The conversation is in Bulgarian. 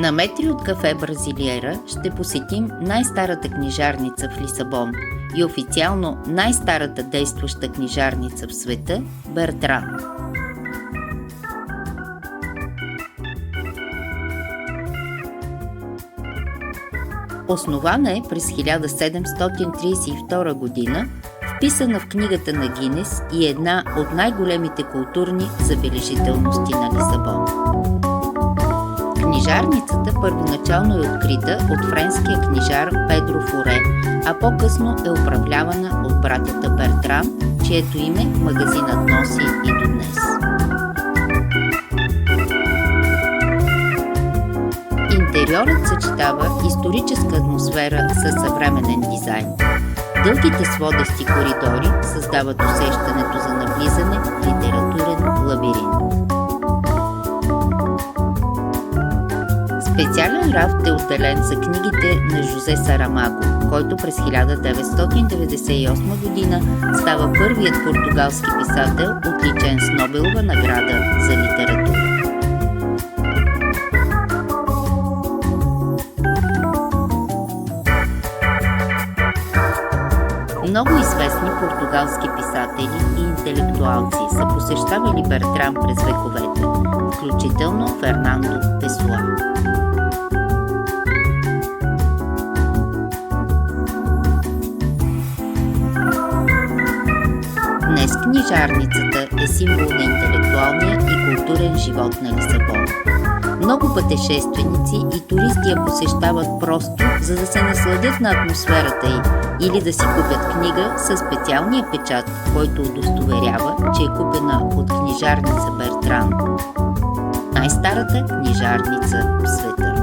На метри от кафе Бразилиера ще посетим най-старата книжарница в Лисабон и официално най-старата действаща книжарница в света – Бертран. Основана е през 1732 година, вписана в книгата на Гинес и една от най-големите културни забележителности на Лисабон. Книжарницата първоначално е открита от френския книжар Педро Форе, а по-късно е управлявана от братята Бертран, чието име магазинът носи и до днес. Интериорът съчетава историческа атмосфера със съвременен дизайн. Дългите сводести коридори създават усещането за навлизане в литературен лабиринт. Специален рафт е отделен за книгите на Жозе Сарамаго, който през 1998 година става първият португалски писател, отличен с Нобелова награда за литература. Много известни португалски писатели и интелектуалци са посещавали Бертран през вековете, включително Фернандо Песоа. Днес книжарницата е символ на интелектуалния и културен живот на Лисабон. Много пътешественици и туристи я посещават просто, за да се насладят на атмосферата й или да си купят книга със специалния печат, който удостоверява, че е купена от книжарница Бертран, най-старата книжарница в света.